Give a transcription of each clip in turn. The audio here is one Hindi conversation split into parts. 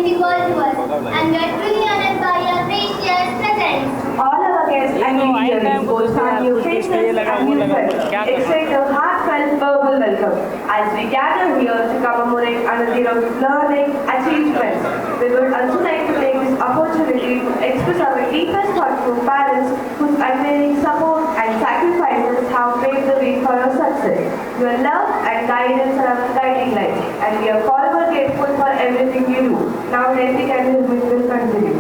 and we are truly honored by your gracious presence. All our guests and visitors, both family occasions and new friends, extend a heartfelt verbal welcome as we gather here to commemorate another year of learning achievements. We would also like to take this opportunity to express our deepest thoughts to parents whose unwavering support and sacrifices have paved the way for our success. Your love and guidance are our guiding light, and we are forever grateful for everything you do. Now, let the candle will continue.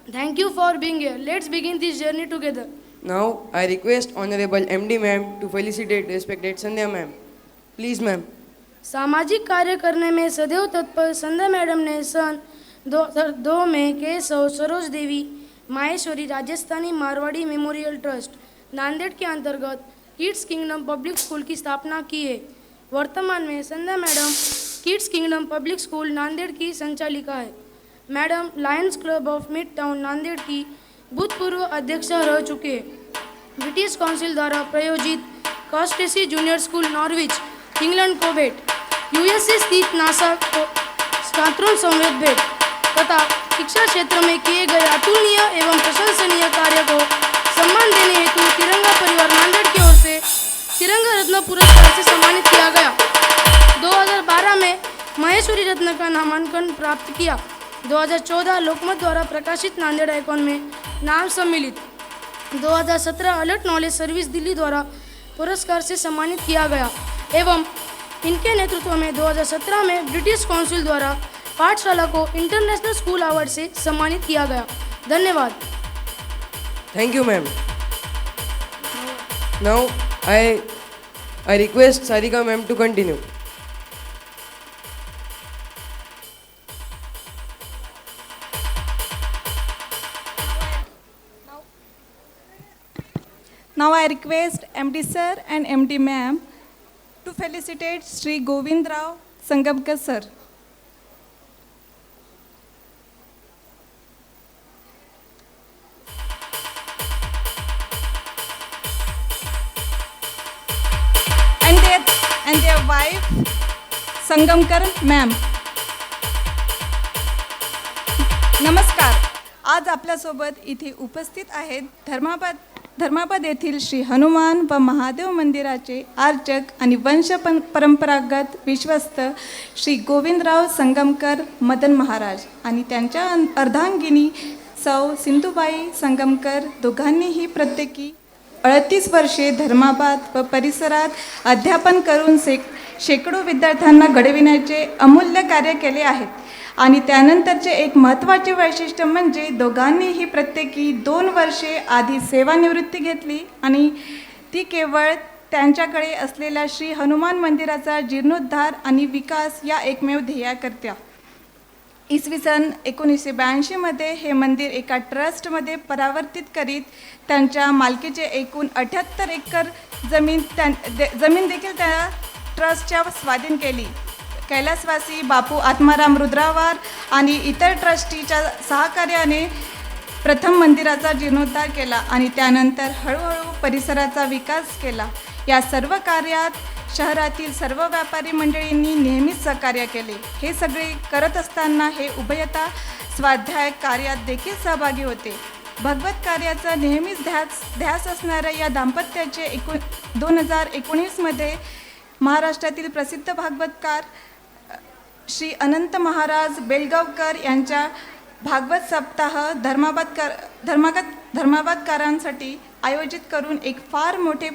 Thank you for being here. Let's begin this journey together. Now, I request Honorable MD Ma'am to felicitate respected Sandhya Ma'am. Please, ma'am. सामाजिक कार्य करने में सदैव तत्पर संध्या मैडम ने सन 2 में केशव सरोज देवी माहेश्वरी राजस्थानी मारवाड़ी मेमोरियल ट्रस्ट नांदेड़ के अंतर्गत किड्स किंगडम पब्लिक स्कूल की स्थापना की है। वर्तमान में Sandhya madam Kids Kingdom Public School Nanded की संचालिका है। Madam Lions Club of Mid Town Nanded की भूतपूर्व अध्यक्षा रह चुके हैं। ब्रिटिश काउंसिल द्वारा प्रायोजित कॉस्टेसी जूनियर स्कूल नॉर्विच इंग्लैंड को भेंट, यूएसए स्थित नासा को छात्रों समेत भेंट तथा शिक्षा क्षेत्र में किए गए अतुलनीय एवं प्रशंसनीय कार्य को सम्मान देने हेतु तिरंगा परिवार नांदेड़ की ओर से तिरंगा रत्न पुरस्कार से सम्मानित किया गया। 2012 में महेश्वरी रत्न का नामांकन प्राप्त किया। 2014 लोकमत द्वारा प्रकाशित नांदेड़ आइकॉन में नाम सम्मिलित। 2017 अलर्ट नॉलेज सर्विस दिल्ली द्वारा पुरस्कार से सम्मानित किया गया एवं इनके नेतृत्व में 2017 में ब्रिटिश काउंसिल द्वारा पाठशाला को इंटरनेशनल स्कूल अवार्ड से सम्मानित किया गया। धन्यवाद। Thank you, ma'am. Now, I request Sarika ma'am to continue. Now I request MD sir and MD ma'am to felicitate Sri Govind Rao Sangamkar sir. And their wife Sangamkar ma'am. नमस्कार. आज आपल्यासोबत इथे उपस्थित आहेत धर्माबाद धर्माबाद येथील श्री हनुमान व महादेव मंदिराचे अर्चक आणि परंपरागत विश्वस्त श्री गोविंदराव संगमकर मदन महाराज आणि त्यांच्या अर्धांगिनी सौ सिंधुबाई संगमकर दोघांनीही प्रत्येकी 38 वर्षे धर्माबाद व परिसरात अध्यापन करून शेकडो विद्यार्थ्यांना घडविण्याचे अमूल्य कार्य केले आहेत. आणि त्यानंतरचे एक महत्त्वाचे वैशिष्ट्य म्हणजे दोघांनीही प्रत्येकी 2 वर्षे आधी सेवानिवृत्ती घेतली आणि ती केवळ त्यांच्याकडे असलेल्या श्री हनुमान मंदिराचा जीर्णोद्धार आणि विकास या एकमेव ध्येयाकरता. इसवी सन 1982 हे मंदिर एका ट्रस्टमध्ये परावर्तित करीत त्यांच्या मालकीचे एकूण 78 एकर जमीन देखील त्या ट्रस्टच्या स्वाधीन केली. कैलासवासी बापू आत्माराम रुद्रावार आणि इतर ट्रस्टीच्या सहकार्याने प्रथम मंदिराचा जीर्णोद्धार केला आणि त्यानंतर हळूहळू परिसराचा विकास केला. या सर्व कार्यात शहरातील सर्व व्यापारी मंडळींनी नेहमीच सहकार्य केले. हे सगळे करत असताना हे उभयता स्वाध्याय कार्यात देखील सहभागी होते. भगवत कार्याचा नेहमीच ध्यास असणाऱ्या या दाम्पत्याचे 2019 महाराष्ट्रातील प्रसिद्ध भागवतकार श्री अनंत महाराज बेलगावकर यांच्या भागवत सप्ताह धर्माबादकारांसाठी आयोजित करून एक फार मोठे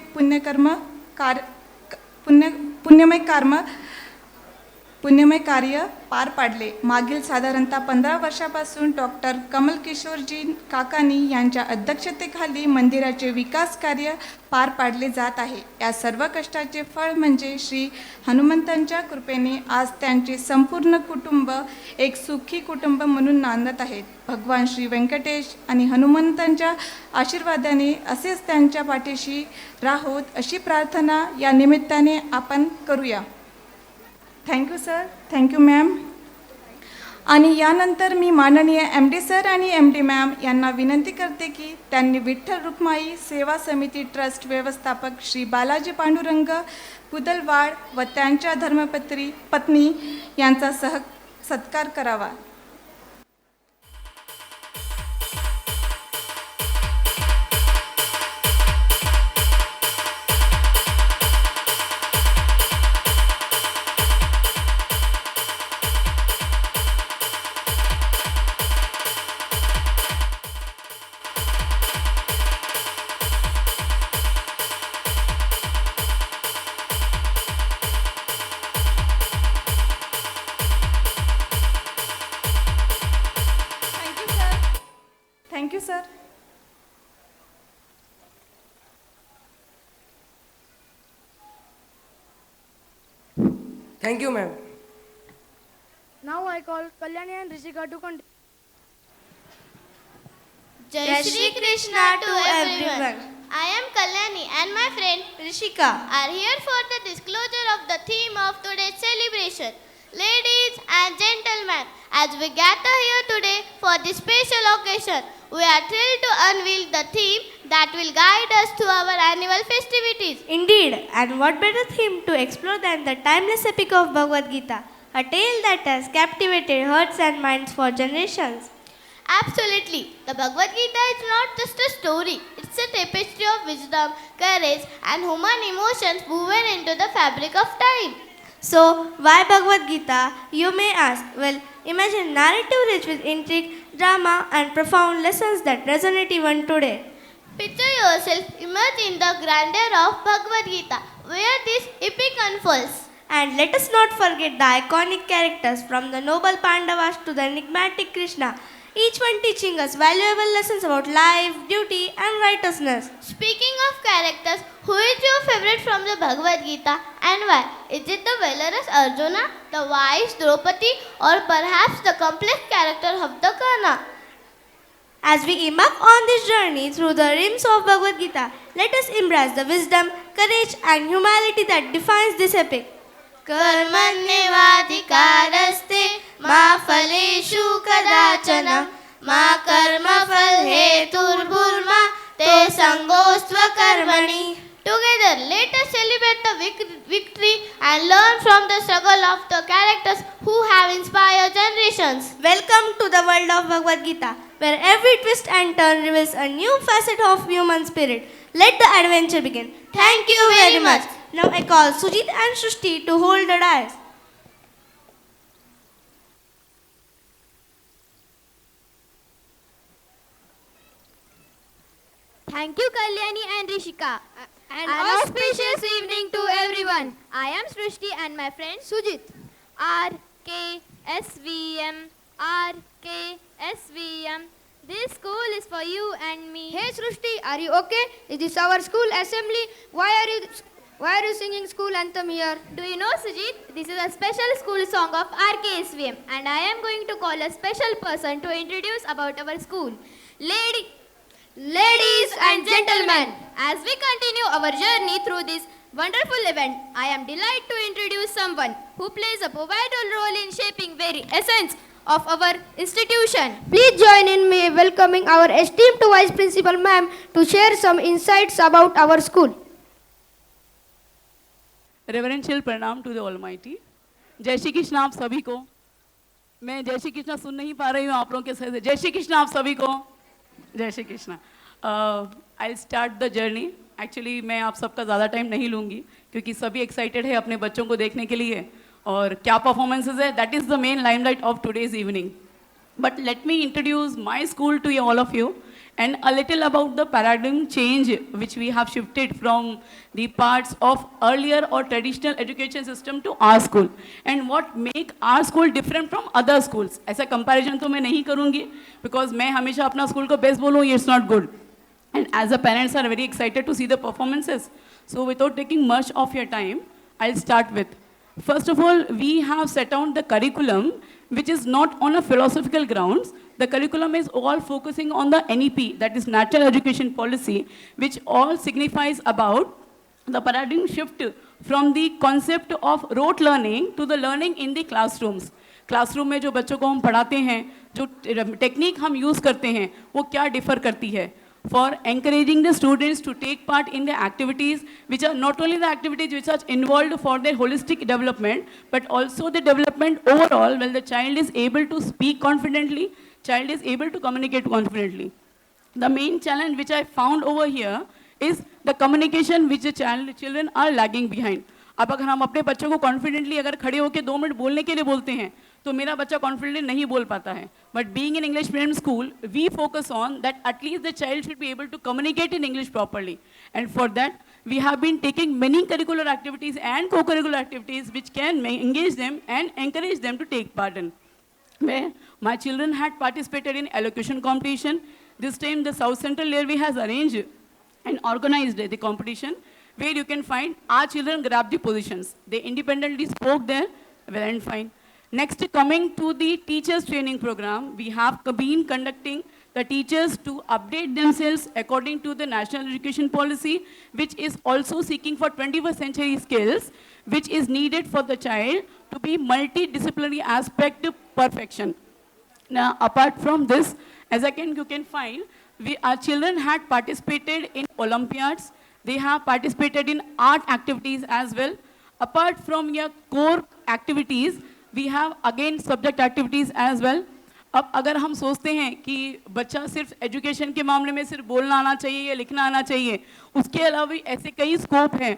पुण्यमय कार्य पार पाडले. मागील साधारणतः 15 वर्षापासून डॉक्टर कमलकिशोरजी काकानी यांच्या अध्यक्षतेखाली मंदिराचे विकास कार्य पार पाडले जात आहे. या सर्व कष्टाचे फळ म्हणजे श्री हनुमंतांच्या कृपेने आज त्यांचे संपूर्ण कुटुंब एक सुखी कुटुंब म्हणून नांदत आहेत. भगवान श्री व्यंकटेश आणि हनुमंतांच्या आशीर्वादाने असेच त्यांच्या पाठीशी राहोत अशी प्रार्थना या निमित्ताने आपण करूया. Thank you sir, thank you ma'am. आणि यानंतर मी माननीय MD सर आणि MD मॅम यांना विनंती करते की त्यांनी विठ्ठल रुक्माई सेवा समिती ट्रस्ट व्यवस्थापक श्री बालाजी पांडुरंग कुदलवाड व त्यांच्या पत्नी यांचा सत्कार करावा. Thank you sir. Thank you, ma'am. Now I call Kalyani and Rishika to continue. Jai Shri Krishna to everyone. I am Kalyani and my friend Rishika are here for the disclosure of the theme of today's celebration. Ladies and gentlemen, as we gather here today for this special occasion, we are thrilled to unveil the theme that will guide us to our annual festivities. Indeed, and what better theme to explore than the timeless epic of Bhagavad Gita, a tale that has captivated hearts and minds for generations. Absolutely. The Bhagavad Gita is not just a story, it's a tapestry of wisdom, courage, and human emotions woven into the fabric of time. So, why Bhagavad Gita, you may ask? Well, imagine narrative rich with intrigue, drama, and profound lessons that resonate even today. Picture yourself immersed in the grandeur of Bhagavad Gita, where this epic unfolds. And let us not forget the iconic characters from the noble Pandavas to the enigmatic Krishna, each one teaching us valuable lessons about life, duty, and righteousness. Speaking of characters, who is your favorite from the Bhagavad Gita and why? Is it the valorous Arjuna, the wise Draupadi, or perhaps the complex character of the Karna? As we embark on this journey through the realms of Bhagavad Gita, let us embrace the wisdom, courage, and humility that defines this epic. कर्मण्येवाधिकारस्ते मा फलेषु कदाचन मा कर्मफल हेतुर्भुर्मा ते संगोस्त्वकर्मणि. Together, let us celebrate the victory and learn from the struggle of the characters who have inspired generations. Welcome to the world of Bhagavad Gita, where every twist and turn reveals a new facet of human spirit. Let the adventure begin. Thank you very much. Now I call Sujit and Shrishti to hold the dice. Thank you, Kalyani and Rishika. An auspicious evening to everyone. I am Srishti and my friend Sujit. RKSVM, RKSVM. This school is for you and me. Hey Srushti, are you okay? Is this our school assembly? Why are you singing school anthem here? Do you know, Sujit? This is a special school song of RKSVM, and I am going to call a special person to introduce about our school. Ladies and gentlemen, as we continue our journey through this wonderful event, I am delighted to introduce someone who plays a pivotal role in shaping very essence of our institution. Please join in me welcoming our esteemed Vice Principal Ma'am to share some insights about our school. Reverential प्रणाम टू द ऑलमाइटी। जय श्री कृष्ण आप सभी को। मैं जय श्री कृष्ण सुन नहीं पा रही हूँ आप लोगों के साथ। जय श्री कृष्ण आप सभी को। जय Shri Krishna. I start the journey. Actually मैं आप सबका ज़्यादा टाइम नहीं लूँगी क्योंकि सभी एक्साइटेड है अपने बच्चों को देखने के लिए और क्या परफॉर्मेंसेज है, that is the main limelight of today's evening. But let me introduce my school to all of you and a little about the paradigm change which we have shifted from the parts of earlier or traditional education system to our school and what make our school different from other schools. ऐसा comparison तो मैं नहीं करूँगी because मैं हमेशा अपना school को best बोलूँ, it's not good. And as the parents are very excited to see the performances. So without taking much of your time, I'll start with. First of all, we have set out the curriculum which is not on a philosophical grounds. The curriculum is all focusing on the NEP, that is National Education Policy, which all signifies about the paradigm shift from the concept of rote learning to the learning in the classrooms. Classroom में जो बच्चों को हम पढ़ाते हैं, जो टेक्निक हम यूज़ करते हैं, वो क्या डिफ़र करती है for encouraging the students to take part in the activities which are not only the activities which are involved for their holistic development, but also the development overall when the child is able to speak confidently, child is able to communicate confidently. The main challenge which I found over here is the communication which the children are lagging behind. अब अगर हम अपने बच्चों को कॉन्फिडेंटली अगर खड़े होकर 2 मिनट बोलने के लिए बोलते हैं तो मेरा बच्चा कॉन्फिडेंटली नहीं बोल पाता है. But being in English medium school we focus on that at least the child should be able to communicate in English properly and for that we have been taking many curricular activities and co-curricular activities which can engage them and encourage them to take part in. Where my children had participated in elocution competition. This time the South Central Railway has arranged and organized the competition where you can find our children grab the positions. They independently spoke there, well and fine. Next, coming to the teachers training program, we have been conducting the teachers to update themselves according to the National Education Policy, which is also seeking for 21st century skills, which is needed for the child to be multidisciplinary aspect to perfection. Now, apart from this, as you can find, our children had participated in Olympiads. They have participated in art activities as well. Apart from your core activities, we have again subject activities as well. अब अगर हम सोचते हैं कि बच्चा सिर्फ एजुकेशन के मामले में सिर्फ बोलना आना चाहिए या लिखना आना चाहिए, उसके अलावा भी ऐसे कई स्कोप हैं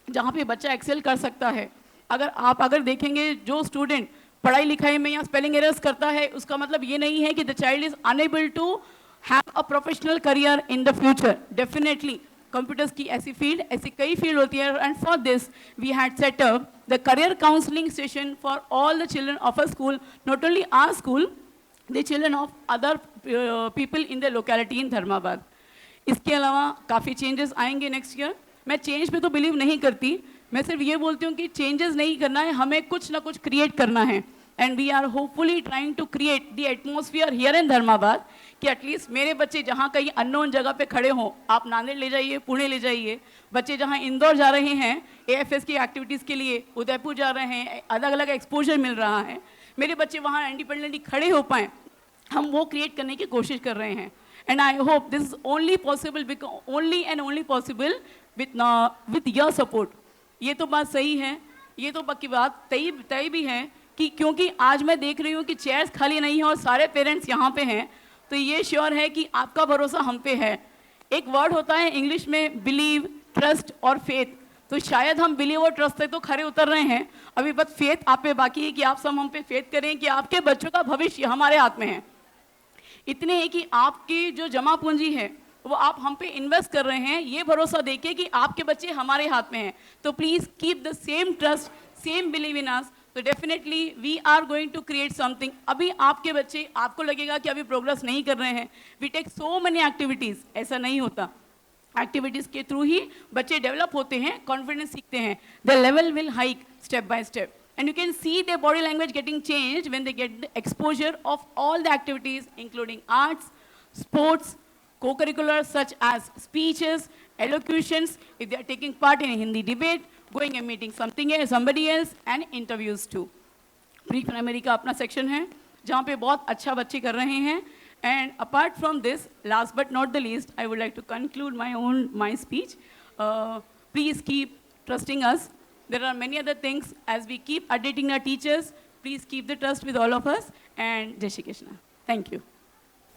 जहाँ पे बच्चा एक्सेल कर सकता है. अगर देखेंगे जो स्टूडेंट पढ़ाई लिखाई में या स्पेलिंग एरर्स करता है, उसका मतलब ये नहीं है कि the child is unable to have a professional career in the future. Definitely computers की ऐसी कई फील्ड होती है and for this we had set up the career counselling session for all the children of a school, not only our school, the children of other people in the locality in Dharmabad. इसके अलावा काफ़ी चेंजेस आएंगे नेक्स्ट ईयर. मैं चेंज पे तो बिलीव नहीं करती, मैं सिर्फ ये बोलती हूँ कि चेंजेस नहीं करना है, हमें कुछ ना कुछ क्रिएट करना है. And we are hopefully trying to create the atmosphere here in Dharmabad कि एटलीस्ट मेरे बच्चे जहाँ कहीं अननोन जगह पे खड़े हों, आप नांदेड़ ले जाइए, पुणे ले जाइए, बच्चे जहाँ इंदौर जा रहे हैं AFS की एक्टिविटीज़ के लिए, उदयपुर जा रहे हैं, अलग अलग एक्सपोजर मिल रहा है, मेरे बच्चे वहाँ इंडिपेंडेंटली खड़े हो पाएँ, हम वो क्रिएट करने की कोशिश कर रहे हैं. And I hope this is only possible only possible with your support. ये तो बात सही है, ये तो बाकी बात तय भी है कि क्योंकि आज मैं देख रही हूँ कि चेयर्स खाली नहीं है और सारे पेरेंट्स यहाँ पे हैं, तो ये श्योर है कि आपका भरोसा हम पे है। एक वर्ड होता है इंग्लिश में बिलीव, ट्रस्ट और फेथ, तो शायद हम बिलीव और ट्रस्ट से तो खरे उतर रहे हैं, अभी बस फेथ आप पे बाकी है कि आप सब हम पे फेथ करें कि आपके बच्चों का भविष्य हमारे हाथ में है। इतने ही कि आपकी जो जमा पूंजी है वो आप हम पे इन्वेस्ट कर रहे हैं, ये भरोसा देके कि आपके बच्चे हमारे हाथ में हैं। तो please keep the same trust, same believe in us, तो definitely we are going to create something. अभी आपके बच्चे, आपको लगेगा कि अभी प्रोग्रेस नहीं कर रहे हैं, we take so many activities, ऐसा नहीं होता। एक्टिविटीज़ के थ्रू ही बच्चे डेवलप होते हैं, कॉन्फिडेंस सीखते हैं, the level will hike step by step, and you can see their body language getting changed when they get the exposure of all the activities including arts, sports, co-curriculars such as speeches, elocutions, if they are taking part in a Hindi debate, going and meeting somebody else, and interviews too. Pre-primary का अपना section है जहाँ पे बहुत अच्छा बच्चे कर रहे हैं। And apart from this, last but not the least, I would like to conclude my speech. Please keep trusting us. There are many other things. As we keep updating our teachers, please keep the trust with all of us. And Jai Shri Krishna. Thank you.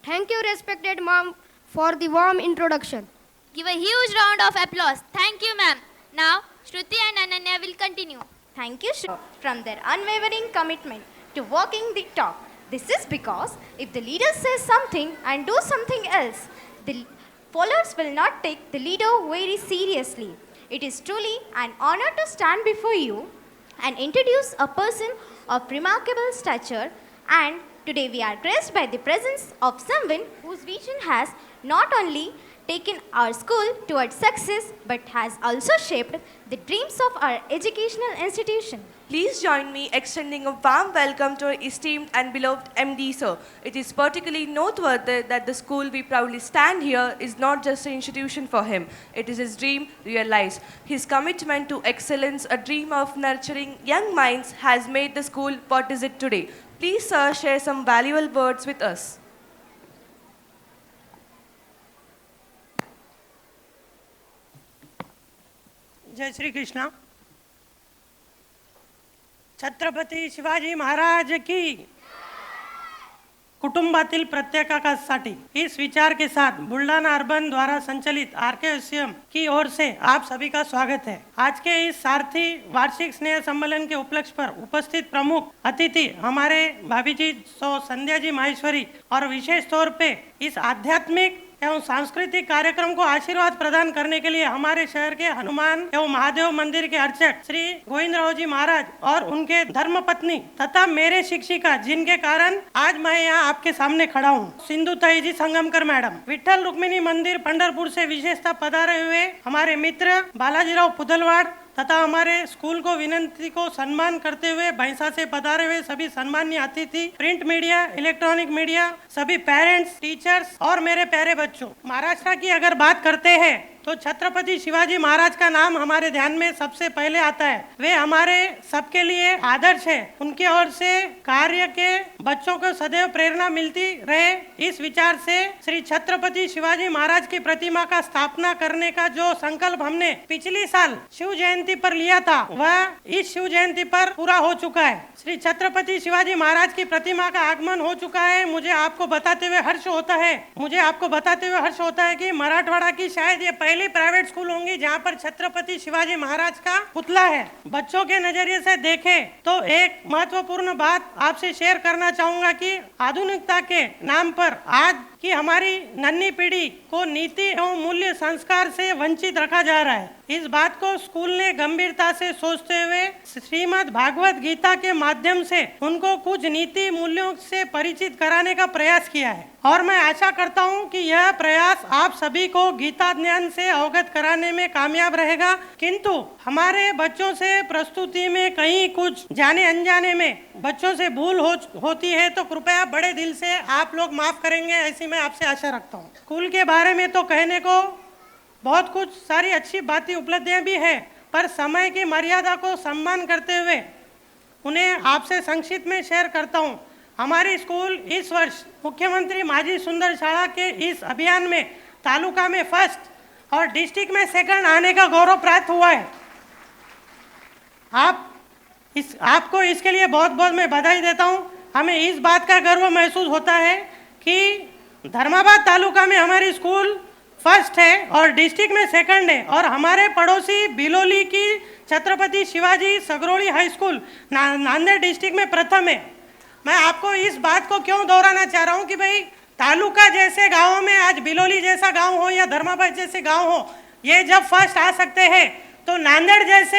Thank you, respected ma'am, for the warm introduction. Give a huge round of applause. Thank you, ma'am. Now, Shruti and Ananya will continue. Thank you, from their unwavering commitment to walking the talk. This is because if the leader says something and do something else, the followers will not take the leader very seriously. It is truly an honor to stand before you and introduce a person of remarkable stature, and today we are graced by the presence of someone whose vision has not only taken our school towards success but has also shaped the dreams of our educational institution. Please join me extending a warm welcome to our esteemed and beloved MD sir. It is particularly noteworthy that the school we proudly stand here is not just an institution for him. It is his dream realized. His commitment to excellence, a dream of nurturing young minds, has made the school what is it today. Please sir, share some valuable words with us. जय श्री कृष्णा। छत्रपती शिवाजी महाराज की कुटुंबातील प्रत्येकासाठी इस विचार के साथ बुल्ढाना अर्बन द्वारा संचालित आरकेएसएम की ओर से आप सभी का स्वागत है। आज के इस सारथी वार्षिक स्नेह सम्मेलन के उपलक्ष्य पर उपस्थित प्रमुख अतिथि हमारे भाभी जी संध्या जी माहेश्वरी और विशेष तौर पे इस आध्यात्मिक एवं सांस्कृतिक कार्यक्रम को आशीर्वाद प्रदान करने के लिए हमारे शहर के हनुमान एवं महादेव मंदिर के अर्चक श्री गोविंदराव जी महाराज और उनके धर्मपत्नी तथा मेरे शिक्षिका, जिनके कारण आज मैं यहाँ आपके सामने खड़ा हूँ, सिंधुताई जी संगमकर मैडम, विठ्ठल रुक्मिणी मंदिर पंढरपुर से विशेषता पधारे हुए हमारे मित्र बालाजीराव पुदलवाड़ तथा हमारे स्कूल को विनंती को सम्मान करते हुए भैंसा से पधारे हुए सभी सम्मानीय अतिथि, प्रिंट मीडिया, इलेक्ट्रॉनिक मीडिया, सभी पेरेंट्स, टीचर्स और मेरे प्यारे बच्चों। महाराष्ट्र की अगर बात करते हैं तो छत्रपति शिवाजी महाराज का नाम हमारे ध्यान में सबसे पहले आता है। वे हमारे सबके लिए आदर्श है। उनके ओर से कार्य के बच्चों को सदैव प्रेरणा मिलती रहे, इस विचार से श्री छत्रपति शिवाजी महाराज की प्रतिमा का स्थापना करने का जो संकल्प हमने पिछली साल शिव जयंती पर लिया था, वह इस शिव जयंती पर पूरा हो चुका है। श्री छत्रपति शिवाजी महाराज की प्रतिमा का आगमन हो चुका है। मुझे आपको बताते हुए हर्ष होता है कि मराठवाड़ा की शायद ये पहली प्राइवेट स्कूल होंगी जहाँ पर छत्रपति शिवाजी महाराज का पुतला है। बच्चों के नजरिए से देखें तो एक महत्वपूर्ण बात आपसे शेयर करना चाहूंगा कि आधुनिकता के नाम पर आज की हमारी नन्ही पीढ़ी को नीति एवं मूल्य संस्कार से वंचित रखा जा रहा है। इस बात को स्कूल ने गंभीरता से सोचते हुए श्रीमद् भागवत गीता के माध्यम से उनको कुछ नीति मूल्यों से परिचित कराने का प्रयास किया है, और मैं आशा करता हूं कि यह प्रयास आप सभी को गीता ज्ञान से अवगत कराने में कामयाब रहेगा। किंतु हमारे बच्चों से प्रस्तुति में कहीं कुछ जाने अनजाने में बच्चों से भूल होती है तो कृपया बड़े दिल से आप लोग माफ करेंगे, ऐसी मैं आपसे आशा रखता हूँ। स्कूल के बारे में तो कहने को बहुत कुछ सारी अच्छी बातें उपलब्धियां भी है, पर समय की मर्यादा को सम्मान करते हुए उन्हें आपसे संक्षिप्त में शेयर करता हूं। हमारी स्कूल इस वर्ष मुख्यमंत्री माझी सुंदर शाला के इस अभियान में तालुका में फर्स्ट और डिस्ट्रिक्ट में सेकंड आने का गौरव प्राप्त हुआ है। आपको इसके लिए बहुत बहुत मैं बधाई देता हूं। हमें इस बात का गर्व महसूस होता है कि धर्माबाद तालुका में हमारी स्कूल फर्स्ट है और डिस्ट्रिक्ट में सेकंड है, और हमारे पड़ोसी बिलोली की Chhatrapati Shivaji Sagrodi High School Nanded district में प्रथम है। मैं आपको इस बात को क्यों दोहराना चाह रहा हूँ कि भाई तालुका जैसे गाँवों में आज बिलोली जैसा गाँव हो या धर्माबाद जैसे गाँव हो, ये जब फर्स्ट आ सकते हैं तो नांदेड़ जैसे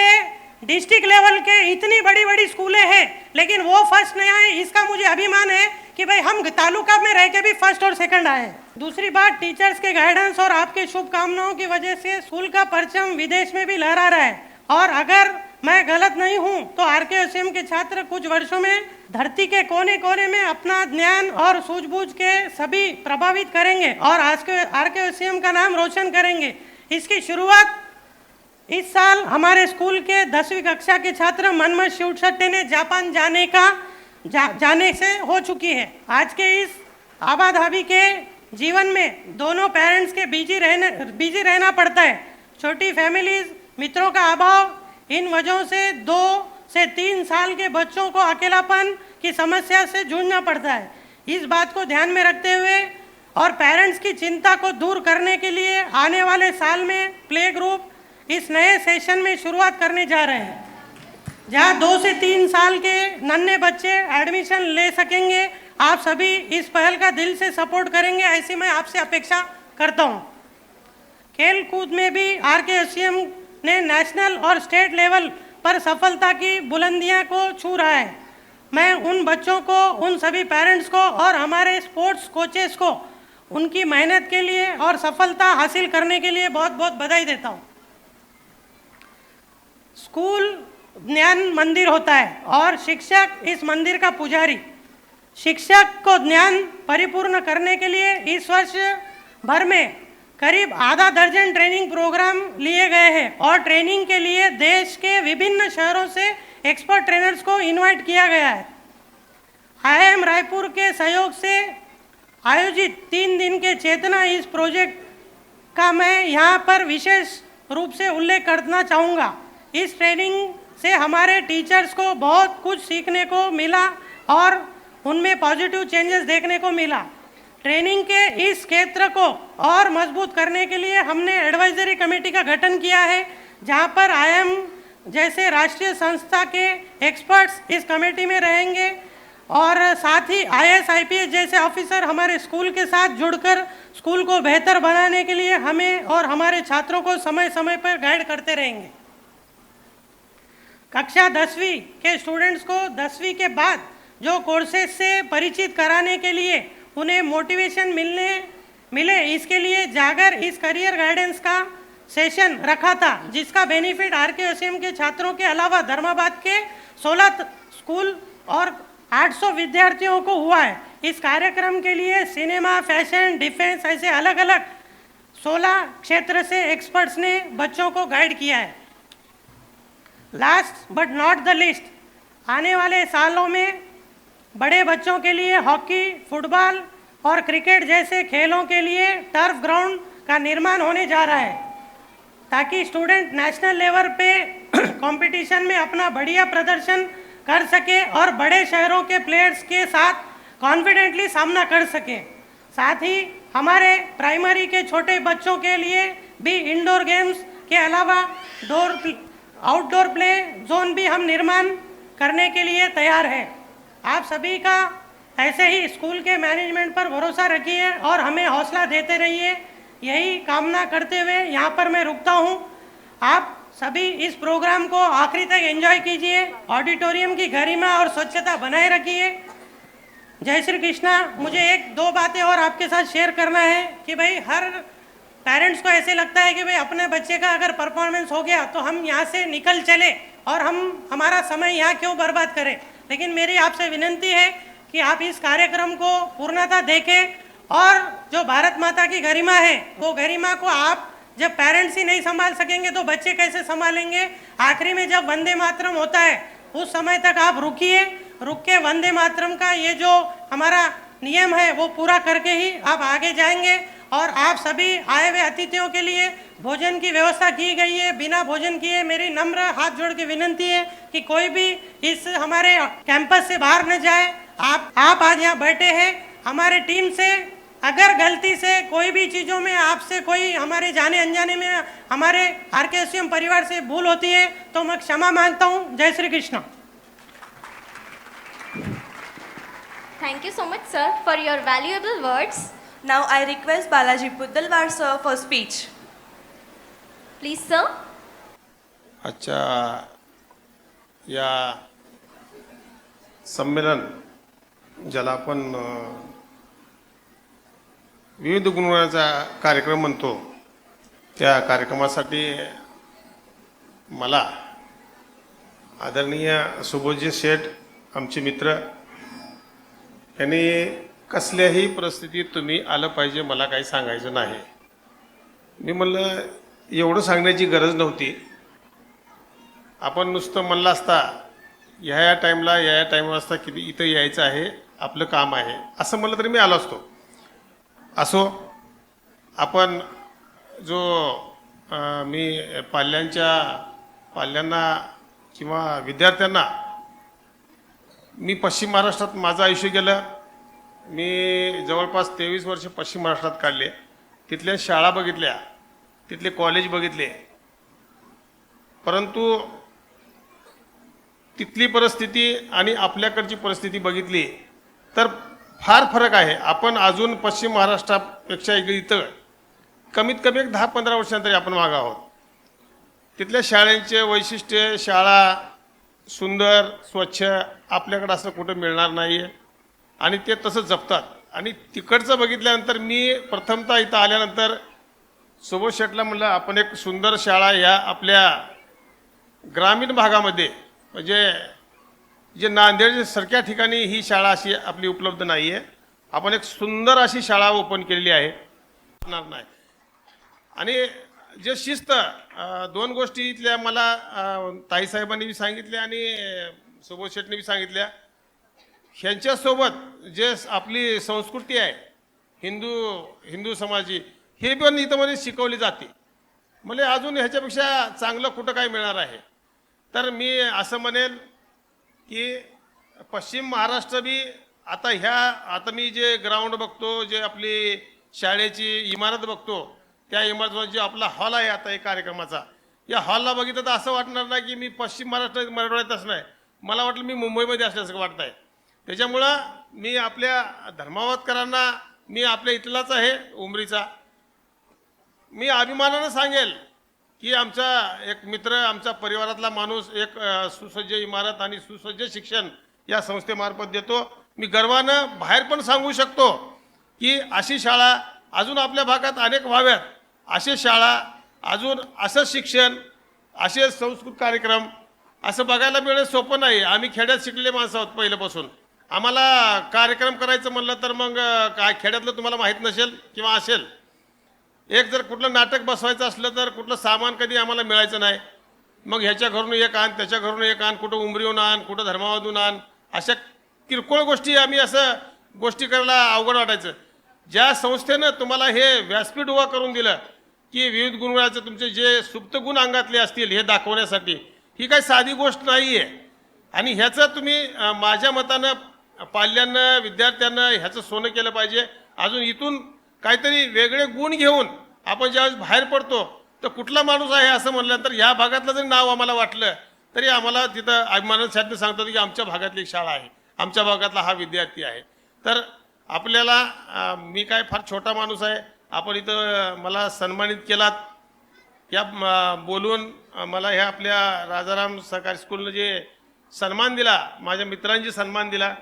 डिस्ट्रिक्ट लेवल के इतनी बड़ी बड़ी स्कूलें हैं लेकिन वो फर्स्ट नहीं आए, इसका मुझे अभिमान है कि भाई हम तालुका में रह के भी फर्स्ट और सेकंड आए। दूसरी बात, टीचर्स के गाइडेंस और आपके शुभकामनाओं की वजह से स्कूल का परचम विदेश में भी लहरा रहा है, और अगर मैं गलत नहीं हूं तो आरकेएसएम के छात्र कुछ वर्षों में धरती के कोने कोने में अपना ज्ञान और सूझबूझ के सभी प्रभावित करेंगे और आरकेएसएम का नाम रोशन करेंगे। इसकी शुरुआत इस साल हमारे स्कूल के 10वीं कक्षा के छात्र मनमथ शिवशेट्टी ने जापान जाने से हो चुकी है। आज के इस आबाधाबी के जीवन में दोनों पेरेंट्स के बिजी रहना पड़ता है। छोटी फैमिलीज, मित्रों का अभाव, इन वजहों से 2 से 3 साल के बच्चों को अकेलापन की समस्या से जूझना पड़ता है। इस बात को ध्यान में रखते हुए और पेरेंट्स की चिंता को दूर करने के लिए आने वाले साल में प्ले ग्रुप इस नए सेशन में शुरुआत करने जा रहे हैं, जहां 2 से 3 साल के नन्हे बच्चे एडमिशन ले सकेंगे। आप सभी इस पहल का दिल से सपोर्ट करेंगे, ऐसी मैं आपसे अपेक्षा करता हूं। खेल कूद में भी आरकेएसएम ने नेशनल और स्टेट लेवल पर सफलता की बुलंदियां को छू रहा है। मैं उन बच्चों को, उन सभी पेरेंट्स को और हमारे स्पोर्ट्स कोचेस को उनकी मेहनत के लिए और सफलता हासिल करने के लिए बहुत बहुत बधाई देता हूं। स्कूल ज्ञान मंदिर होता है और शिक्षक इस मंदिर का पुजारी। शिक्षक को ज्ञान परिपूर्ण करने के लिए इस वर्ष भर में करीब आधा दर्जन ट्रेनिंग प्रोग्राम लिए गए हैं और ट्रेनिंग के लिए देश के विभिन्न शहरों से एक्सपर्ट ट्रेनर्स को इनवाइट किया गया है। IIM रायपुर के सहयोग से आयोजित 3 दिन के चेतना इस प्रोजेक्ट का मैं यहाँ पर विशेष रूप से उल्लेख करना चाहूँगा। इस ट्रेनिंग से हमारे टीचर्स को बहुत कुछ सीखने को मिला और उनमें पॉजिटिव चेंजेस देखने को मिला। ट्रेनिंग के इस क्षेत्र को और मजबूत करने के लिए हमने एडवाइजरी कमेटी का गठन किया है, जहां पर IIM जैसे राष्ट्रीय संस्था के एक्सपर्ट्स इस कमेटी में रहेंगे और साथ ही IAS IPS जैसे ऑफिसर हमारे स्कूल के साथ जुड़कर स्कूल को बेहतर बनाने के लिए हमें और हमारे छात्रों को समय समय पर गाइड करते रहेंगे। कक्षा 10वीं के स्टूडेंट्स को 10वीं के बाद जो कोर्सेज से परिचित कराने के लिए उन्हें मोटिवेशन मिले, इसके लिए जागर इस करियर गाइडेंस का सेशन रखा था, जिसका बेनिफिट आरकेएसएम के छात्रों के अलावा धर्माबाद के 16 स्कूल और 800 विद्यार्थियों को हुआ है। इस कार्यक्रम के लिए सिनेमा, फैशन, डिफेंस ऐसे अलग अलग 16 क्षेत्र से एक्सपर्ट्स ने बच्चों को गाइड किया है। Last but not the list, आने वाले सालों में बड़े बच्चों के लिए हॉकी, फुटबॉल और क्रिकेट जैसे खेलों के लिए टर्फ ग्राउंड का निर्माण होने जा रहा है, ताकि स्टूडेंट नेशनल लेवल पे कंपटीशन में अपना बढ़िया प्रदर्शन कर सके और बड़े शहरों के प्लेयर्स के साथ कॉन्फिडेंटली सामना कर सके। साथ ही हमारे प्राइमरी के छोटे बच्चों के लिए भी इंडोर गेम्स के अलावा आउटडोर प्ले जोन भी हम निर्माण करने के लिए तैयार है। आप सभी का ऐसे ही स्कूल के मैनेजमेंट पर भरोसा रखिए और हमें हौसला देते रहिए, यही कामना करते हुए यहाँ पर मैं रुकता हूँ। आप सभी इस प्रोग्राम को आखिरी तक एंजॉय कीजिए, ऑडिटोरियम की गरिमा और स्वच्छता बनाए रखिए। जय श्री कृष्णा। मुझे 1-2 बातें और आपके साथ शेयर करना है कि भाई हर पेरेंट्स को ऐसे लगता है कि भाई अपने बच्चे का अगर परफॉर्मेंस हो गया तो हम यहाँ से निकल चले और हम हमारा समय यहाँ क्यों बर्बाद करें। लेकिन मेरी आपसे विनंती है कि आप इस कार्यक्रम को पूर्णतः देखें और जो भारत माता की गरिमा है वो गरिमा को आप जब पेरेंट्स ही नहीं संभाल सकेंगे तो बच्चे कैसे संभालेंगे। आखिरी में जब वंदे मातरम होता है उस समय तक आप रुकिए, रुक के वंदे मातरम का ये जो हमारा नियम है वो पूरा करके ही आप आगे जाएंगे। और आप सभी आए हुए अतिथियों के लिए भोजन की व्यवस्था की गई है। बिना भोजन किए मेरी नम्र हाथ जोड़ के विनंती है कि कोई भी इस हमारे कैंपस से बाहर न जाए। आप आज यहाँ बैठे हैं, हमारे टीम से अगर गलती से कोई भी चीज़ों में आपसे कोई हमारे जाने अनजाने में हमारे आरकेएसएम परिवार से भूल होती है तो मैं क्षमा मांगता हूँ। जय Shri Krishna. Thank you so much, sir, for your valuable words. Now I request Balaji Puddalwar sir for speech. Please, sir. अच्छा, या संमेलन ज्याला आपण विविध गुणवत्तेचा कार्यक्रम म्हणतो, त्या कार्यक्रमासाठी मला आदरणीय सुबोधजी शेठ आमचे मित्र यांनी कसल्याही परिस्थितीत तुम्ही आलं पाहिजे मला काही सांगायचं नाही. मी म्हणलं एवढं सांगण्याची गरज नव्हती. आपण नुसतं म्हणलं असता ह्या टाईमला या टाईमला असता की इथं यायचं आहे, आपलं काम आहे असं म्हणलं तरी मी आलो असतो. असो, आपण जो मी पाल्यांना किंवा विद्यार्थ्यांना मी पश्चिम महाराष्ट्रात माझं आयुष्य गेलं. मी जवळपास 23 वर्ष पश्चिम महाराष्ट्रात काढले. तिथल्या शाळा बघितल्या, तिथले कॉलेज बघितले, परंतु तिथली परिस्थिती आणि आपल्याकडची परिस्थिती बघितली तर फार फरक आहे. आपण अजून पश्चिम महाराष्ट्रापेक्षा इथं कमीत कमी 10-15 वर्षांतरी आपण मागं आहोत. तिथल्या शाळेंचे वैशिष्ट्य, शाळा सुंदर स्वच्छ आपल्याकडे असं कुठं मिळणार नाही आहे आणि ते तसं जपतात. आणि तिकडचं बघितल्यानंतर मी प्रथमतः इथं आल्यानंतर सुबोध शेठला म्हणलं आपण एक सुंदर शाळा या आपल्या ग्रामीण भागामध्ये, म्हणजे जे नांदेड सारख्या ठिकाणी ही शाळा अशी आपली उपलब्ध नाही आहे, आपण एक सुंदर अशी शाळा ओपन केलेली आहे. नाही आणि जे शिस्त, 2 गोष्टी इथल्या मला ताईसाहेबांनी बी सांगितल्या आणि सुबोध शेठने बी सांगितल्या. ह्यांच्यासोबत जे आपली संस्कृती आहे हिंदू समाजाची, हे पण इथं मध्ये शिकवली जाते. म्हणजे अजून ह्याच्यापेक्षा चांगलं कुठं काय मिळणार आहे. तर मी असं म्हणेल की पश्चिम महाराष्ट्र बी आता मी जे ग्राउंड बघतो, जे आपली शाळेची इमारत बघतो, त्या इमारतीमध्ये जे आपला हॉल आहे आता एक कार्यक्रमाचा, या हॉलला बघितलं तर असं वाटणार नाही की मी पश्चिम महाराष्ट्रात मराठवाड्यातच नाही, मला वाटलं मी मुंबईमध्ये असल्यासारखं वाटत आहे. त्याच्यामुळं मी आपल्या धर्मावतकरांना, मी आपल्या इथलाच आहे उमरीचा, मी अभिमानानं सांगेल की आमचा एक मित्र, आमचा परिवारातला माणूस एक सुसज्ज इमारत आणि सुसज्ज शिक्षण या संस्थेमार्फत देतो. मी गर्वानं बाहेर पण सांगू शकतो की अशी शाळा अजून आपल्या भागात अनेक व्हाव्यात. असे शाळा अजून असं शिक्षण, असे संस्कृत कार्यक्रम असं बघायला मिळणं सोपं नाही. आम्ही खेड्यात शिकलेले माणसं आहोत पहिल्यापासून. आम्हाला कार्यक्रम करायचं म्हणलं तर मग काय खेड्यातलं तुम्हाला माहीत नसेल किंवा असेल, एक जर कुठलं नाटक बसवायचं असलं तर कुठलं सामान कधी आम्हाला मिळायचं नाही. मग ह्याच्या घरून एक आण, त्याच्या घरून एक आण, कुठं उमरीहून आण, कुठं धर्मावधून आण, अशा किरकोळ गोष्टी आम्ही असं गोष्टी करायला अवघड वाटायचं. ज्या संस्थेनं तुम्हाला हे व्यासपीठ उभा करून दिलं की विविध गुणवत्तेचे तुमचे जे सुप्त गुण अंगातले असतील हे दाखवण्यासाठी, ही काही साधी गोष्ट नाही आहे. आणि ह्याचं तुम्ही माझ्या मतानं पाल्यांना, विद्यार्थ्यांना ह्याचं सोनं केलं पाहिजे. अजून इथून काहीतरी वेगळे गुण घेऊन आपण ज्यावेळेस बाहेर पडतो तर कुठला माणूस आहे असं म्हणल्यानंतर ह्या भागातलं जरी नाव आम्हाला वाटलं तरी आम्हाला तिथं अभिमानानं सांगतो की आमच्या भागातली एक शाळा आहे, आमच्या भागातला हा विद्यार्थी आहे. तर आपल्याला मी काय फार छोटा माणूस आहे, आपण इथं मला सन्मानित केलात, या बोलून मला ह्या आपल्या राजाराम सहकारी स्कूलनं जे सन्मान दिला, माझ्या मित्रांनी सन्मान दिला,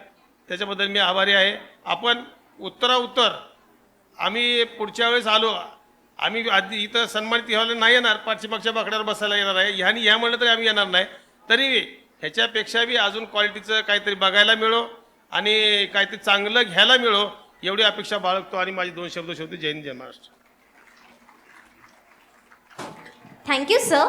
त्याच्याबद्दल मी आभारी आहे. आपण उत्तराउत्तर आम्ही पुढच्या वेळेस आलो, आम्ही आधी इथं सन्मानित व्हायला नाही येणार, पाठीमागच्या बाकड्यावर बसायला येणार आहे. ह्यानी ह्या म्हणलं तरी आम्ही येणार नाही. तरी ह्याच्यापेक्षा बी अजून क्वालिटीचं काहीतरी बघायला मिळो आणि काहीतरी चांगलं घ्यायला मिळो एवढी अपेक्षा बाळगतो आणि माझी 2 शब्द शेवटी. जय हिंद, जय Maharashtra. Thank you, sir.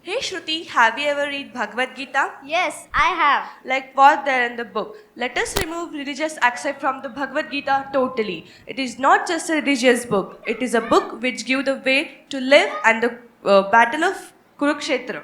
Hey Shruti, have you ever read Bhagavad Gita? Yes, I have. Like what there in the book? Let us remove religious aspect from the Bhagavad Gita totally. It is not just a religious book. It is a book which gives the way to live and the battle of Kurukshetra.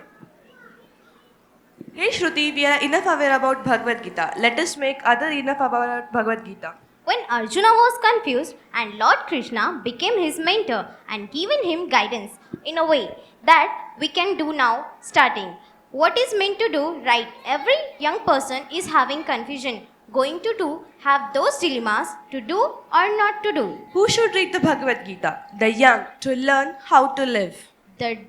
Hey Shruti, we are enough aware about Bhagavad Gita. Let us make other enough about Bhagavad Gita. When Arjuna was confused and Lord Krishna became his mentor and given him guidance in a way that we can do now starting. What is meant to do right? Every young person is having confusion, going to do, have those dilemmas to do or not to do. Who should read the Bhagavad Gita? The young to learn how to live. The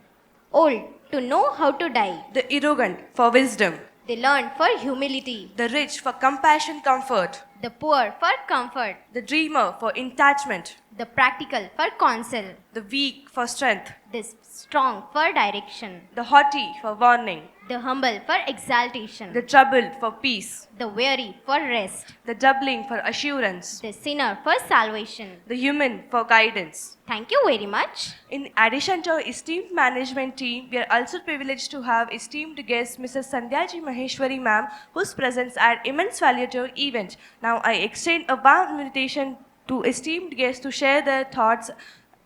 old to know how to die. The arrogant for wisdom. They learn for humility. The rich for compassion, comfort. The poor for comfort. The dreamer for attachment. The practical for counsel. The weak for strength. The strong for direction. The haughty for warning. The humble for exaltation. The troubled for peace. The weary for rest. The doubling for assurance. The sinner for salvation. The human for guidance. Thank you very much. In addition to our esteemed management team, we are also privileged to have esteemed guest Mrs. Sandhyaji Maheshwari ma'am, whose presence add immense value to our event. Now I extend a warm invitation to esteemed guests to share their thoughts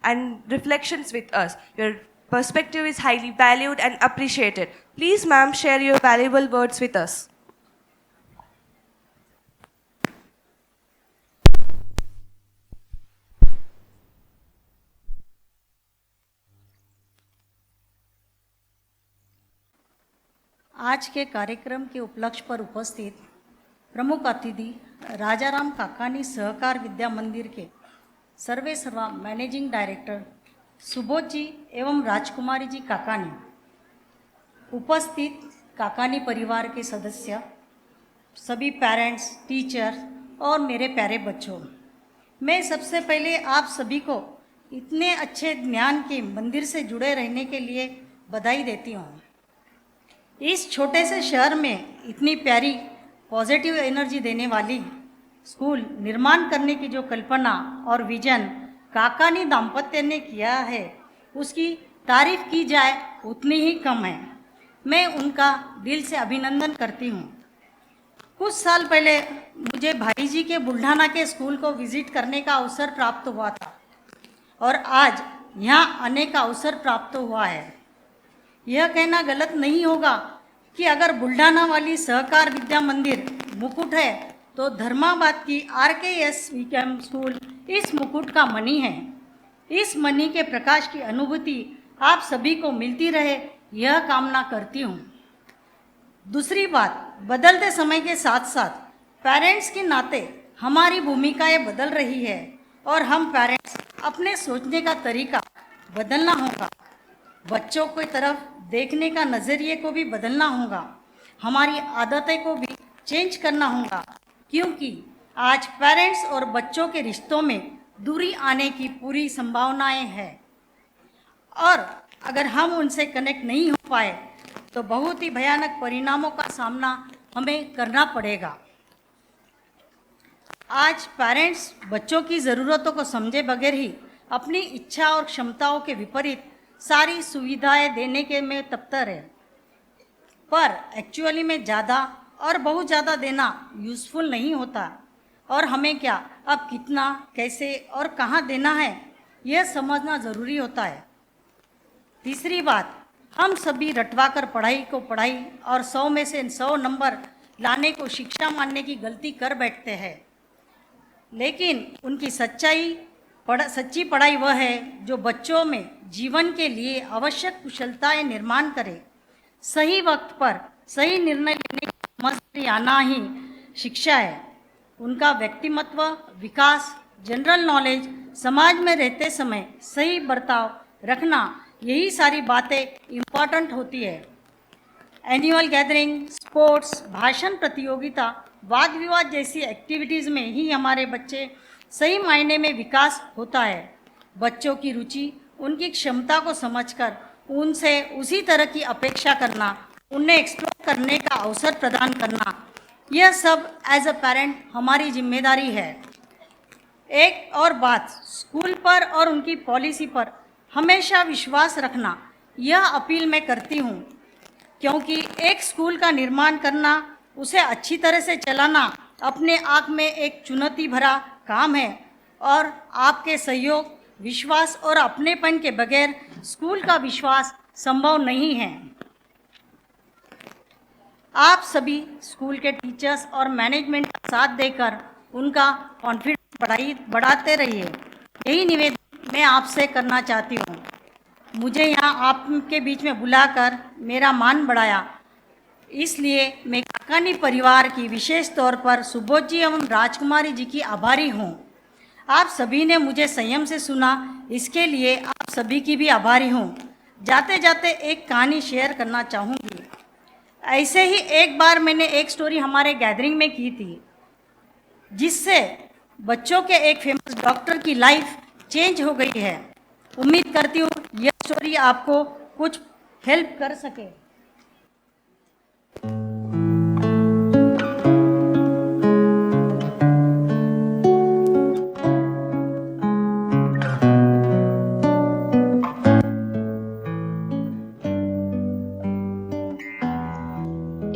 and reflections with us. Your perspective is highly valued and appreciated. Please ma'am, share your valuable words with us. आज के कार्यक्रम के उपलक्ष्य पर उपस्थित प्रमुख अतिथि राजाराम काकानी सहकार विद्या मंदिर के सर्वे सर्वा मैनेजिंग डायरेक्टर सुबोध जी एवं राजकुमारी जी काकानी, उपस्थित काकानी परिवार के सदस्य, सभी पेरेंट्स, टीचर और मेरे प्यारे बच्चों, मैं सबसे पहले आप सभी को इतने अच्छे ज्ञान के मंदिर से जुड़े रहने के लिए बधाई देती हूँ। इस छोटे से शहर में इतनी प्यारी पॉजिटिव एनर्जी देने वाली स्कूल निर्माण करने की जो कल्पना और विजन काकानी दाम्पत्य ने किया है, उसकी तारीफ की जाए उतनी ही कम है। मैं उनका दिल से अभिनंदन करती हूँ। कुछ साल पहले मुझे भाई जी के बुल्ढाना के स्कूल को विजिट करने का अवसर प्राप्त हुआ था और आज यहाँ आने का अवसर प्राप्त हुआ है। यह कहना गलत नहीं होगा कि अगर बुल्ढाना वाली सहकार विद्या मंदिर मुकुट है तो धर्माबाद की RKS वीकेम स्कूल इस मुकुट का मणि है। इस मणि के प्रकाश की अनुभूति आप सभी को मिलती रहे, यह कामना करती हूँ। दूसरी बात, बदलते समय के साथ साथ पेरेंट्स के नाते हमारी भूमिकाएं बदल रही है और हम पेरेंट्स अपने सोचने का तरीका बदलना होगा। बच्चों की तरफ देखने का नज़रिए को भी बदलना होगा। हमारी आदतें को भी चेंज करना होगा, क्योंकि आज पेरेंट्स और बच्चों के रिश्तों में दूरी आने की पूरी संभावनाएं हैं और अगर हम उनसे कनेक्ट नहीं हो पाए तो बहुत ही भयानक परिणामों का सामना हमें करना पड़ेगा। आज पेरेंट्स बच्चों की ज़रूरतों को समझे बगैर ही अपनी इच्छा और क्षमताओं के विपरीत सारी सुविधाएं देने के में तत्पर है, पर एक्चुअली में ज़्यादा और बहुत ज़्यादा देना यूज़फुल नहीं होता और हमें क्या अब कितना, कैसे और कहाँ देना है, यह समझना ज़रूरी होता है। तीसरी बात, हम सभी रटवाकर पढ़ाई को पढ़ाई और 100 में से 100 नंबर लाने को शिक्षा मानने की गलती कर बैठते हैं, लेकिन उनकी सच्ची पढ़ाई वह है जो बच्चों में जीवन के लिए आवश्यक कुशलताएं निर्माण करे। सही वक्त पर सही निर्णय लेने की समझ आना ही शिक्षा है। उनका व्यक्तिमत्व विकास, जनरल नॉलेज, समाज में रहते समय सही बर्ताव रखना, यही सारी बातें इम्पॉर्टेंट होती है। एनुअल गैदरिंग, स्पोर्ट्स, भाषण प्रतियोगिता, वाद विवाद जैसी एक्टिविटीज़ में ही हमारे बच्चे सही मायने में विकास होता है। बच्चों की रुचि, उनकी क्षमता को समझकर उनसे उसी तरह की अपेक्षा करना, उन्हें एक्सप्लोर करने का अवसर प्रदान करना, यह सब एज अ पेरेंट हमारी जिम्मेदारी है। एक और बात, स्कूल पर और उनकी पॉलिसी पर हमेशा विश्वास रखना, यह अपील मैं करती हूँ, क्योंकि एक स्कूल का निर्माण करना, उसे अच्छी तरह से चलाना अपने आप में एक चुनौती भरा काम है और आपके सहयोग, विश्वास और अपनेपन के बगैर स्कूल का विश्वास संभव नहीं है। आप सभी स्कूल के टीचर्स और मैनेजमेंट का साथ देकर उनका कॉन्फिडेंस बढ़ाते रहिए, यही निवेदन मैं आपसे करना चाहती हूँ। मुझे यहाँ आपके बीच में बुलाकर मेरा मान बढ़ाया, इसलिए मैं काकानी परिवार की विशेष तौर पर सुबोध जी एवं राजकुमारी जी की आभारी हूँ। आप सभी ने मुझे संयम से सुना, इसके लिए आप सभी की भी आभारी हूँ। जाते जाते एक कहानी शेयर करना चाहूँगी। ऐसे ही एक बार मैंने एक स्टोरी हमारे गैदरिंग में की थी, जिससे बच्चों के एक फेमस डॉक्टर की लाइफ चेंज हो गई है। उम्मीद करती हूँ यह स्टोरी आपको कुछ हेल्प कर सके।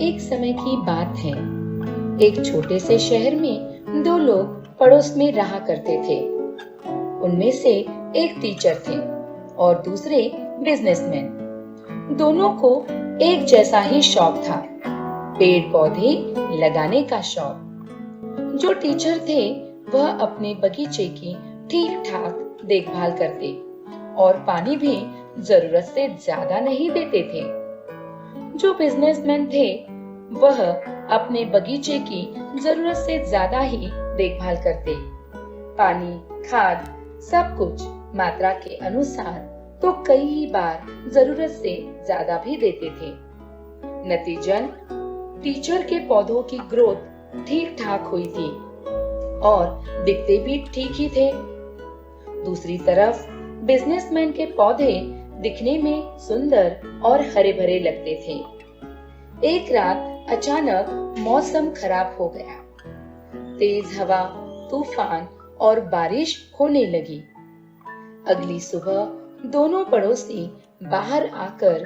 एक समय की बात है, एक छोटे से शहर में दो लोग पड़ोस में रहा करते थे। उनमें से एक टीचर थे और दूसरे बिजनेसमैन। दोनों को एक जैसा ही शौक था, पेड़ पौधे लगाने का शौक। जो टीचर थे वह अपने बगीचे की ठीक ठाक देखभाल करते और पानी भी जरूरत से ज्यादा नहीं देते थे। जो बिजनेसमैन थे वह अपने बगीचे की जरूरत से ज्यादा ही देखभाल करते। पानी, खाद, सब कुछ मात्रा के अनुसार तो कई बार जरूरत से ज्यादा भी देते थे। नतीजन टीचर के पौधों की ग्रोथ ठीक ठाक हुई थी और दिखते भी ठीक ही थे। दूसरी तरफ बिजनेसमैन के पौधे दिखने में सुंदर और हरे भरे लगते थे। एक रात अचानक मौसम खराब हो गया। तेज हवा, तूफान और बारिश होने लगी। अगली सुबह दोनों पड़ोसी बाहर आकर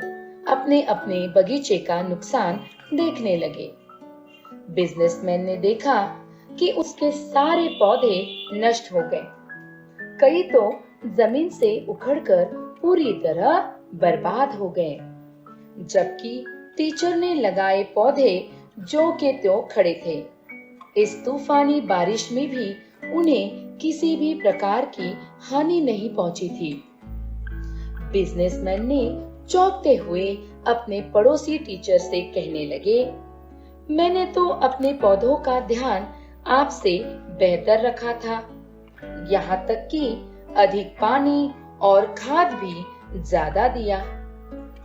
अपने अपने बगीचे का नुकसान देखने लगे। बिजनेसमैन ने देखा कि उसके सारे पौधे नष्ट हो गए। कई तो जमीन से उखड़कर पूरी तरह बर्बाद हो गए, जबकि टीचर ने लगाए पौधे जो के त्यों खड़े थे। इस तूफानी बारिश में भी उन्हें किसी भी प्रकार की हानि नहीं पहुंची थी। बिजनेसमैन ने चौंकते हुए अपने पड़ोसी टीचर से कहने लगे, मैंने तो अपने पौधों का ध्यान आपसे बेहतर रखा था, यहाँ तक कि अधिक पानी और खाद भी ज्यादा दिया,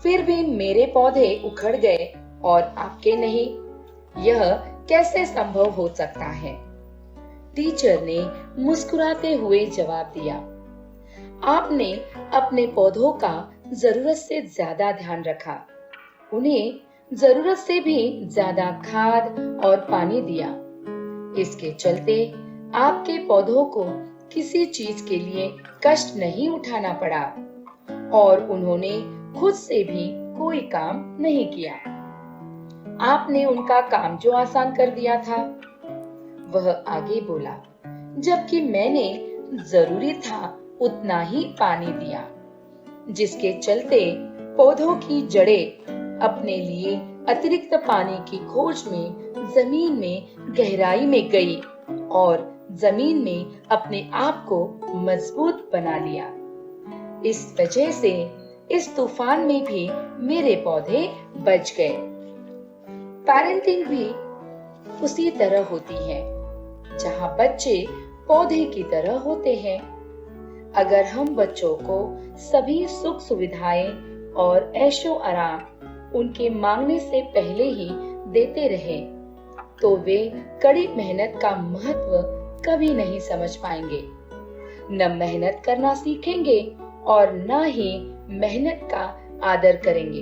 फिर भी मेरे पौधे उखड़ गए और आपके नहीं। यह कैसे संभव हो सकता है? टीचर ने मुस्कुराते हुए जवाब दिया, आपने अपने पौधों का जरूरत से ज्यादा ध्यान रखा, उन्हें जरूरत से भी ज्यादा खाद और पानी दिया। इसके चलते आपके पौधों को किसी चीज के लिए कष्ट नहीं उठाना पड़ा और उन्होंने खुद से भी कोई काम नहीं किया। आपने उनका काम जो आसान कर दिया था। वह आगे बोला, जबकि मैंने जरूरी था उतना ही पानी दिया, जिसके चलते पौधों की जड़ें अपने लिए अतिरिक्त पानी की खोज में जमीन में गहराई में गई और जमीन में अपने आप को मजबूत बना लिया। इस वजह से इस तूफान में भी मेरे पौधे बच गए। पेरेंटिंग भी उसी तरह होती है, जहाँ बच्चे पौधे की तरह होते हैं। अगर हम बच्चों को सभी सुख सुविधाएं और ऐशो आराम उनके मांगने से पहले ही देते रहे, तो वे कड़ी मेहनत का महत्व कभी नहीं समझ पाएंगे। न मेहनत करना सीखेंगे और न ही मेहनत का आदर करेंगे।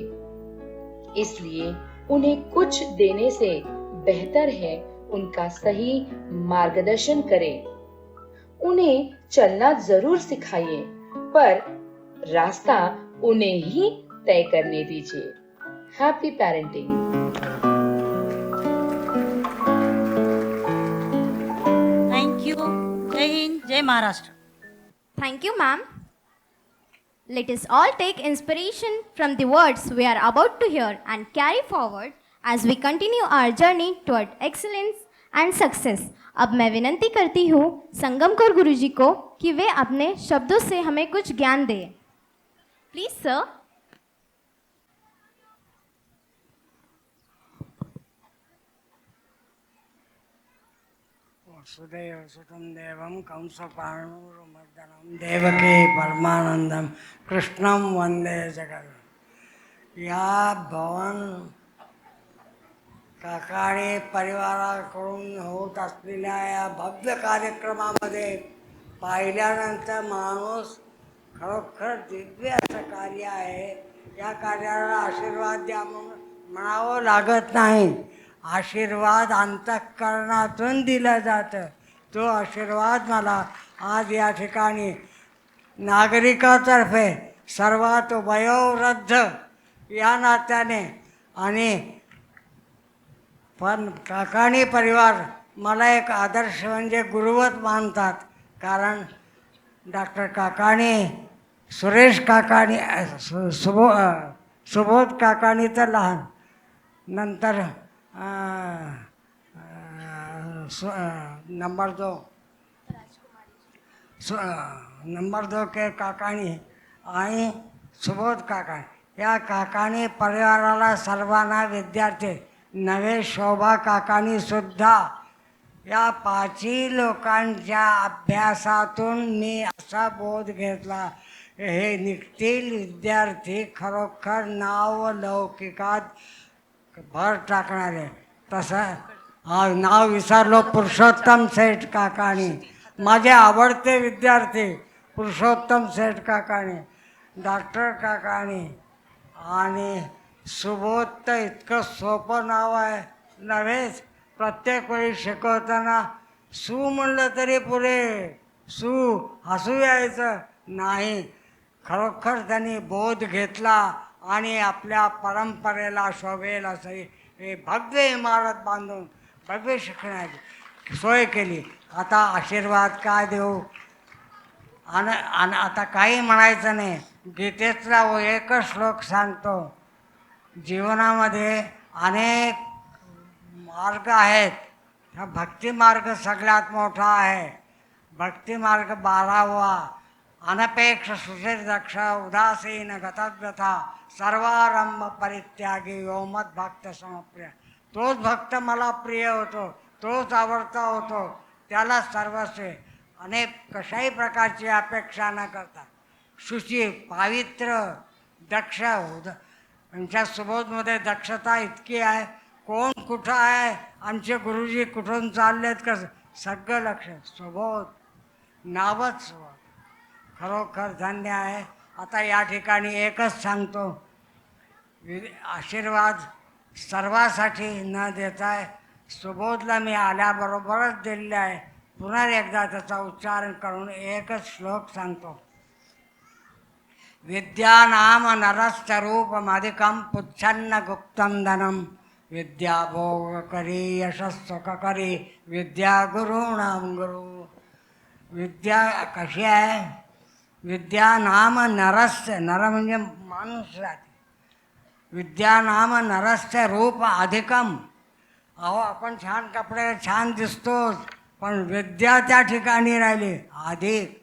इसलिए उन्हें कुछ देने से बेहतर है उनका सही मार्गदर्शन करें। उन्हें चलना जरूर सिखाइए, पर रास्ता उन्हें ही तय करने दीजिए। Happy parenting. Thank you. जय हिंद, जय Maharashtra. Thank you, ma'am. Let us all take inspiration from the words we are about to hear and carry forward as we continue our journey toward excellence and success. अब मैं विनती करती हूँ संगमकर गुरुजी को कि वे अपने शब्दों से हमें कुछ ज्ञान दें। Please sir. वसुदेव सुतं देवं कंसपाणूरमर्दनं देवकी परमानंदम कृष्णं वंदे जगत। या भवन काकाणी परिवाराकडून होत असलेल्या या भव्य कार्यक्रमामध्ये पाहिल्यानंतर माणूस खरोखर दिव्य असं कार्य आहे। या कार्याला आशीर्वाद द्या म्हणून म्हणावं लागत नाही। आशीर्वाद अंतःकरणातून दिला जातं। तो आशीर्वाद मला आज या ठिकाणी नागरिकातर्फे सर्वात वयोवृद्ध या नात्याने आणि पण काकाणी परिवार मला एक आदर्श म्हणजे गुरुवत मानतात। कारण डॉक्टर काकाणी, सुरेश काकाणी, सुबोध काकाणी तर लहान, नंतर नंबर दो के काकाणी आणि सुबोध काकाणी या काकाणी परिवाराला सर्वांना विद्यार्थी नवे शोभा काकाणी सुद्धा या पाचही लोकांच्या अभ्यासातून मी असा बोध घेतला, हे निघतील विद्यार्थी खरोखर नावलौकिकात भर टाकणारे। तसं नाव विसरलो, पुरुषोत्तम सेठ काकाणी माझे आवडते विद्यार्थी, पुरुषोत्तम सेठ काकाणी, डॉक्टर काकाणी आणि सुबोध तर इतकं सोपं नाव आहे नव्हेच। प्रत्येक वेळी शिकवताना सू म्हणलं तरी पुरे सू हसू यायचं नाही। खरोखर त्यांनी बोध घेतला आणि आपल्या परंपरेला शोभेल असं हे भव्य इमारत बांधून भव्य शिकण्याची सोय केली। आता आशीर्वाद काय देऊ आणि आता काही म्हणायचं नाही। गीतेतला एकच श्लोक सांगतो, जीवनामध्ये अनेक मार्ग आहेत, हा भक्ती मार्ग सगळ्यात मोठा आहे। भक्ती मार्ग 12वा, अनपेक्ष सुशील दक्ष उदासीन गतव्यथा सर्वारंभ परित्यागी यो मद भक्त समप्रिय। तोच भक्त मला प्रिय होतो, तोच आवडता होतो, त्याला सर्वस्व अनेक कशाही प्रकारची अपेक्षा न करता शुची पावित्र दक्ष आमच्या सुबोधमध्ये दक्षता इतकी आहे, कोण कुठं आहे, आमचे गुरुजी कुठून चाललेत कसं सगळं लक्ष, सुबोध नावच सुबोध, खरोखर धन्य आहे। आता या ठिकाणी एकच सांगतो, आशीर्वाद सर्वासाठी न देताय सुबोधला मी आल्याबरोबरच दिलेला आहे। पुन्हा एकदा त्याचा उच्चारण करून एकच श्लोक सांगतो, विद्या नाम नरस्वरूपमधिकं पुच्छन्न गुप्तं धनं विद्या भोग करी यशस्सुख करी विद्या गुरुणां गुरु। विद्या कशी आहे, विद्या नाम नरस्य, नर म्हणजे माणूस राहते, विद्या नाम नरस्य रूप अधिकम। अहो आपण छान कपडे छान दिसतोच, पण विद्या त्या ठिकाणी राहिली अधिक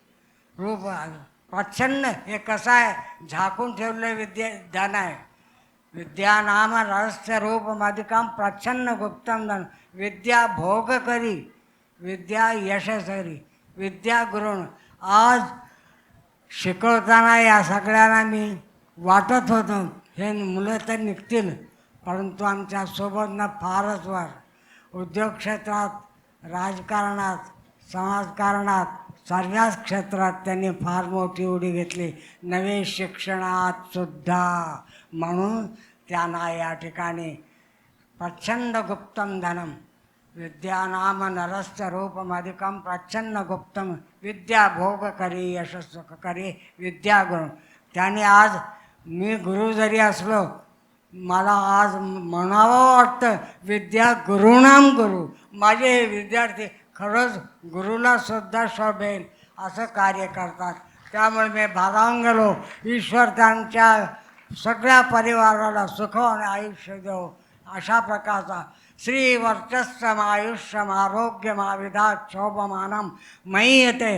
रूप प्रच्छन्न। हे कसं आहे, झाकून ठेवले विद्या धन आहे। विद्या नाम रहस्य रूप मधिकम प्रच्छन्न गुप्तम धन विद्या भोग करी विद्या यशस करी विद्या गुरुण। आज शिकवताना या सगळ्यांना मी वाटत होतो हे मुलं तर निघतील, परंतु आमच्या सोबतनं फारच वर उद्योग क्षेत्रात, राजकारणात, समाजकारणात, सर्वच क्षेत्रात त्यांनी फार मोठी उडी घेतली, नवे शिक्षणात सुद्धा। म्हणून त्यांना या ठिकाणी प्रच्छन्न गुप्तम धनम विद्या नाम नरस्य रूपमधिकं प्रच्छन्न गुप्तम विद्या भोग करी यशस्सुख करी विद्या गुरु। त्याने आज मी गुरु जरी असलो, मला आज म्हणावं वाटतं विद्या गुरुणाम गुरु। माझे हे विद्यार्थी खरंच गुरुला सुद्धा शोभेल असं कार्य करतात। त्यामुळे मी भारावून गेलो, ईश्वर त्यांच्या सगळ्या परिवाराला सुख आणि आयुष्य देव अशा प्रकारचा श्रीवर्चस्वमायुष्यमारोग्यमाविदात् शोभमानं मय्यते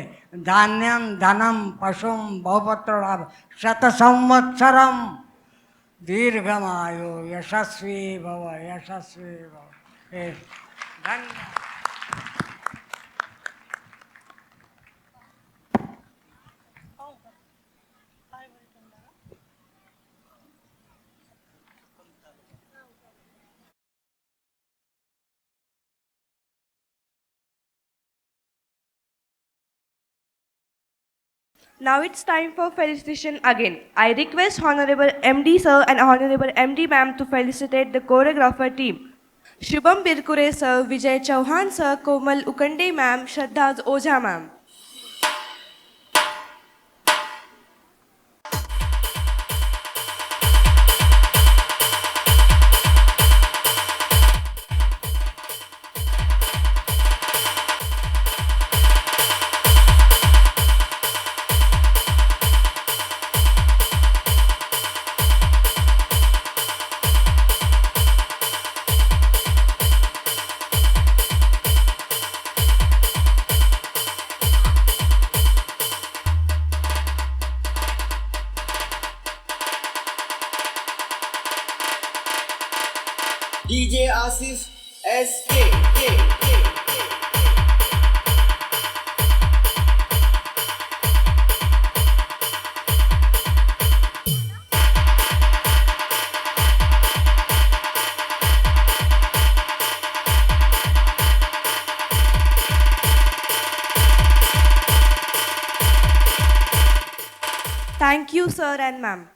धान्यं धनं पशुं बहुपुत्रलाभ शतसंवत्सरं दीर्घमायु यशस्वी भव यशस्वी भव। धन्यवाद। Now it's time for felicitation again. I request Honorable MD Sir and Honorable MD Ma'am to felicitate the choreographer team. Shubham Birkure Sir, Vijay Chauhan Sir, Komal Ukande Ma'am, Shraddha Ojha Ma'am. DJ Asif SK. Thank you, sir and ma'am.